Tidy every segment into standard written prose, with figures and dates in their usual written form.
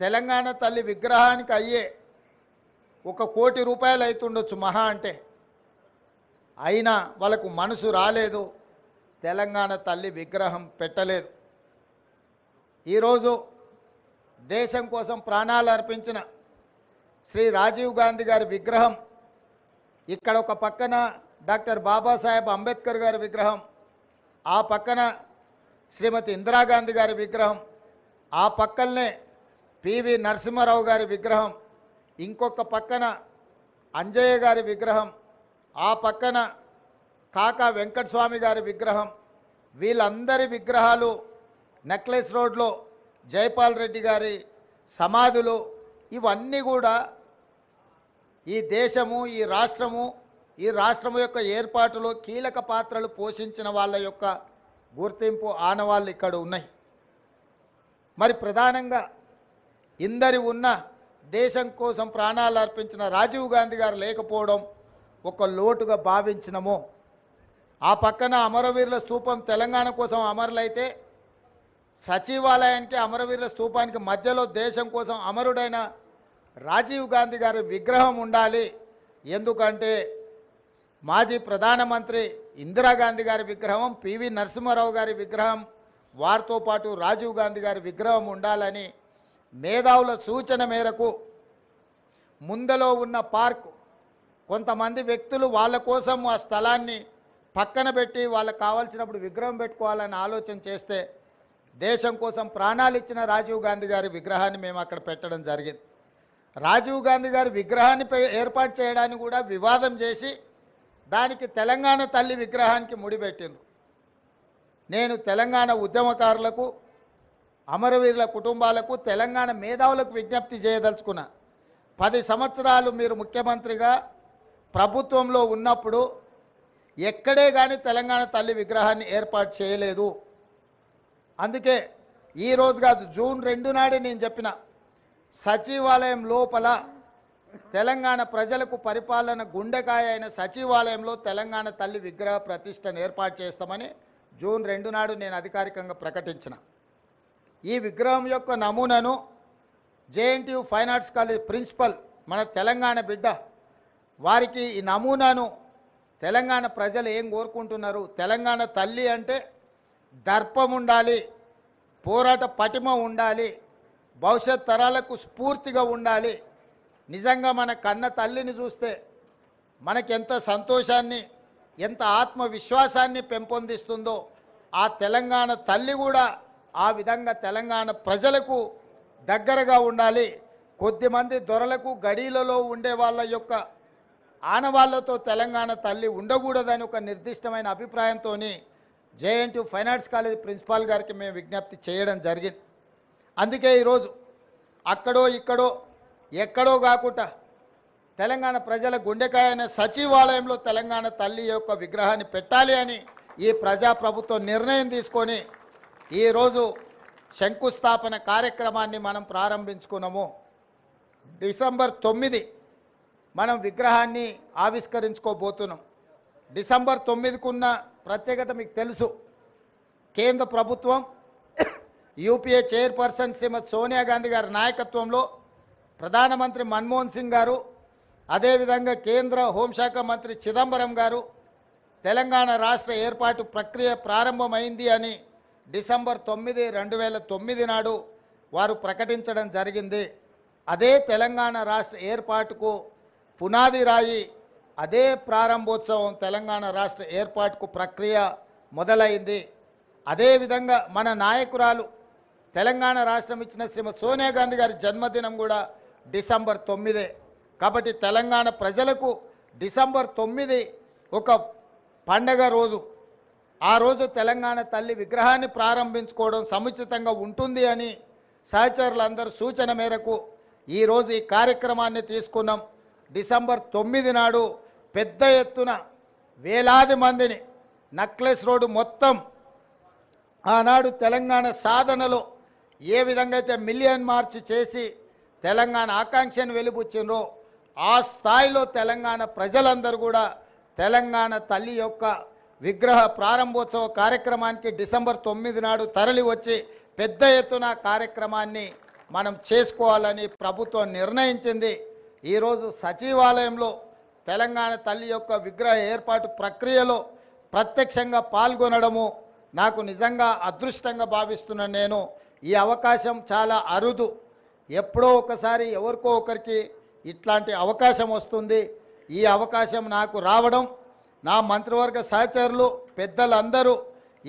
తెలంగాణ తల్లి విగ్రహానికి అయ్యే 1 కోటి రూపాయలు అవుతుండొచ్చు మహా అంటే. అయినా వాళ్ళకు మనసు రాలేదు, తెలంగాణ తల్లి విగ్రహం పెట్టలేదు. ఈరోజు దేశం కోసం ప్రాణాలు అర్పించిన శ్రీ రాజీవ్ గాంధీ గారి విగ్రహం ఇక్కడ ఒక పక్కన, డాక్టర్ బాబాసాహెబ్ అంబేద్కర్ గారి విగ్రహం ఆ పక్కన, శ్రీమతి ఇందిరాగాంధీ గారి విగ్రహం ఆ పక్కనే, పివి నరసింహారావు గారి విగ్రహం ఇంకొక పక్కన, అంజయ్య గారి విగ్రహం ఆ పక్కన, కాకా వెంకటస్వామి గారి విగ్రహం, వీళ్ళందరి విగ్రహాలు నెక్లెస్ రోడ్లో జైపాల్ రెడ్డి గారి సమాధులు, ఇవన్నీ కూడా ఈ దేశము, ఈ రాష్ట్రము యొక్క ఏర్పాటులో కీలక పాత్రలు పోషించిన వాళ్ళ యొక్క గుర్తింపు ఆనవాళ్ళు ఇక్కడ ఉన్నాయి. మరి ప్రధానంగా ఇందరి ఉన్న దేశం కోసం ప్రాణాలు అర్పించిన రాజీవ్ గాంధీ గారు లేకపోవడం ఒక లోటుగా భావించినము. ఆ పక్కన అమరవీరుల స్తూపం తెలంగాణ కోసం అమరులైతే, సచివాలయానికి అమరవీరుల స్తూపానికి మధ్యలో దేశం కోసం అమరుడైన రాజీవ్ గాంధీ గారి విగ్రహం ఉండాలి. ఎందుకంటే మాజీ ప్రధానమంత్రి ఇందిరాగాంధీ గారి విగ్రహం, పివి నరసింహారావు గారి విగ్రహం, వారితో పాటు రాజీవ్ గాంధీ గారి విగ్రహం ఉండాలని మేధావుల సూచన మేరకు ముందలో ఉన్న పార్కు కొంతమంది వ్యక్తులు వాళ్ళ కోసం ఆ స్థలాన్ని పక్కన పెట్టి వాళ్ళకు కావాల్సినప్పుడు విగ్రహం పెట్టుకోవాలని ఆలోచన చేస్తే, దేశం కోసం ప్రాణాలు ఇచ్చిన రాజీవ్ గాంధీ గారి విగ్రహాన్ని మేము అక్కడ పెట్టడం జరిగింది. రాజీవ్ గాంధీ గారి విగ్రహాన్ని ఏర్పాటు చేయడానికి కూడా వివాదం చేసి దానికి తెలంగాణ తల్లి విగ్రహానికి ముడిపెట్టిండ్రు. నేను తెలంగాణ ఉద్యమకారులకు, అమరవీరుల కుటుంబాలకు, తెలంగాణ మేధావులకు విజ్ఞప్తి చేయదలుచుకున్నా. 10 సంవత్సరాలు మీరు ముఖ్యమంత్రిగా ప్రభుత్వంలో ఉన్నప్పుడు ఎక్కడే కానీ తెలంగాణ తల్లి విగ్రహాన్ని ఏర్పాటు చేయలేదు. అందుకే ఈరోజు కాదు, జూన్ 2 నాడే నేను చెప్పిన, సచివాలయం లోపల తెలంగాణ ప్రజలకు పరిపాలన గుండెకాయ అయిన సచివాలయంలో తెలంగాణ తల్లి విగ్రహ ప్రతిష్టను ఏర్పాటు చేస్తామని జూన్ 2 నాడు నేను అధికారికంగా ప్రకటించిన. ఈ విగ్రహం యొక్క నమూనాను JNTU fine arts college principal, మన తెలంగాణ బిడ్డ, వారికి ఈ నమూనాను తెలంగాణ ప్రజలు ఏం కోరుకుంటున్నారు, తెలంగాణ తల్లి అంటే దర్పం ఉండాలి, పోరాట పటిమ ఉండాలి, భవిష్యత్ తరాలకు స్ఫూర్తిగా ఉండాలి. నిజంగా మన కన్న తల్లిని చూస్తే మనకెంత సంతోషాన్ని, ఎంత ఆత్మవిశ్వాసాన్ని పెంపొందిస్తుందో, ఆ తెలంగాణ తల్లి కూడా ఆ విధంగా తెలంగాణ ప్రజలకు దగ్గరగా ఉండాలి. కొద్దిమంది దొరలకు, గడీలలో ఉండే వాళ్ళ యొక్క ఆనవాళ్లతో తెలంగాణ తల్లి ఉండకూడదని ఒక నిర్దిష్టమైన అభిప్రాయంతో JNTU fine arts college principal గారికి మేము విజ్ఞప్తి చేయడం జరిగింది. అందుకే ఈరోజు అక్కడో ఇక్కడో ఎక్కడో కాకుండా తెలంగాణ ప్రజల గుండెకాయ అయిన సచివాలయంలో తెలంగాణ తల్లి యొక్క విగ్రహాన్ని పెట్టాలి అని ఈ ప్రజాప్రభుత్వం నిర్ణయం తీసుకొని ఈరోజు శంకుస్థాపన కార్యక్రమాన్ని మనం ప్రారంభించుకున్నాము. డిసెంబర్ 9 మనం విగ్రహాన్ని ఆవిష్కరించుకోబోతున్నాం. డిసెంబర్ 9కున్న ప్రత్యేకత మీకు తెలుసు. కేంద్ర ప్రభుత్వం యూపీఏ చైర్పర్సన్ శ్రీమతి సోనియా గాంధీ గారి నాయకత్వంలో ప్రధానమంత్రి మన్మోహన్ సింగ్ గారు, అదేవిధంగా కేంద్ర హోంశాఖ మంత్రి చిదంబరం గారు తెలంగాణ రాష్ట్ర ఏర్పాటు ప్రక్రియ ప్రారంభమైంది అని డిసెంబర్ 9, 2009 నాడు వారు ప్రకటించడం జరిగింది. అదే తెలంగాణ రాష్ట్ర ఏర్పాటుకు పునాది రాయి, అదే ప్రారంభోత్సవం తెలంగాణ రాష్ట్ర ఏర్పాటుకు ప్రక్రియ మొదలైంది. అదేవిధంగా మన నాయకురాలు తెలంగాణ రాష్ట్రం ఇచ్చిన శ్రీమతి సోనియా గాంధీ గారి జన్మదినం కూడా డిసెంబర్ 9. కాబట్టి తెలంగాణ ప్రజలకు డిసెంబర్ 9 ఒక పండగ రోజు. ఆ రోజు తెలంగాణ తల్లి విగ్రహాన్ని ప్రారంభించుకోవడం సముచితంగా ఉంటుంది అని సహచరులందరూ సూచన మేరకు ఈరోజు ఈ కార్యక్రమాన్ని తీసుకున్నాం. డిసెంబర్ 9 నాడు పెద్ద ఎత్తున వేలాది మందిని నెక్లెస్ రోడ్డు మొత్తం ఆనాడు తెలంగాణ సాధనలో ఏ విధంగా అయితే మిలియన్ మార్చ్ చేసి తెలంగాణ ఆకాంక్షను వెలిబుచ్చినో ఆ స్థాయిలో తెలంగాణ ప్రజలందరూ కూడా తెలంగాణ తల్లి యొక్క విగ్రహ ప్రారంభోత్సవ కార్యక్రమానికి డిసెంబర్ 9 నాడు తరలి వచ్చి పెద్ద ఎత్తున కార్యక్రమాన్ని మనం చేసుకోవాలని ప్రభుత్వం నిర్ణయించింది. ఈరోజు సచివాలయంలో తెలంగాణ తల్లి యొక్క విగ్రహ ఏర్పాటు ప్రక్రియలో ప్రత్యక్షంగా పాల్గొనడము నాకు నిజంగా అదృష్టంగా భావిస్తున్నాను. నేను ఈ అవకాశం చాలా అరుదు, ఎప్పుడో ఒకసారి ఎవరికో ఒకరికి ఇట్లాంటి అవకాశం వస్తుంది. ఈ అవకాశం నాకు రావడం, నా మంత్రివర్గ సహచరులు పెద్దలందరూ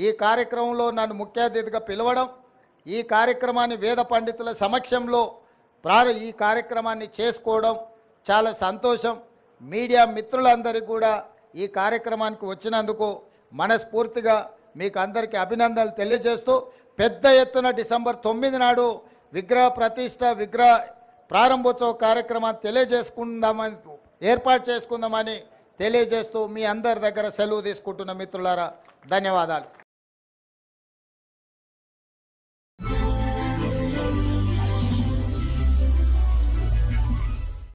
ఈ కార్యక్రమంలో నన్ను ముఖ్య అతిథిగా పిలవడం, ఈ కార్యక్రమాన్ని వేద పండితుల సమక్షంలో ఈ కార్యక్రమాన్ని చేసుకోవడం చాలా సంతోషం. మీడియా మిత్రులందరికీ కూడా ఈ కార్యక్రమానికి వచ్చినందుకు మనస్ఫూర్తిగా మీకు అందరికీ అభినందనలు తెలియజేస్తూ, పెద్ద ఎత్తున డిసెంబర్ 9 నాడు విగ్రహ ప్రతిష్ట, విగ్రహ ప్రారంభోత్సవ కార్యక్రమాన్ని ఏర్పాటు చేసుకుందామని తెలియజేస్తూ మీ అందరి దగ్గర సెలవు తీసుకుంటున్న మిత్రులారా, ధన్యవాదాలు.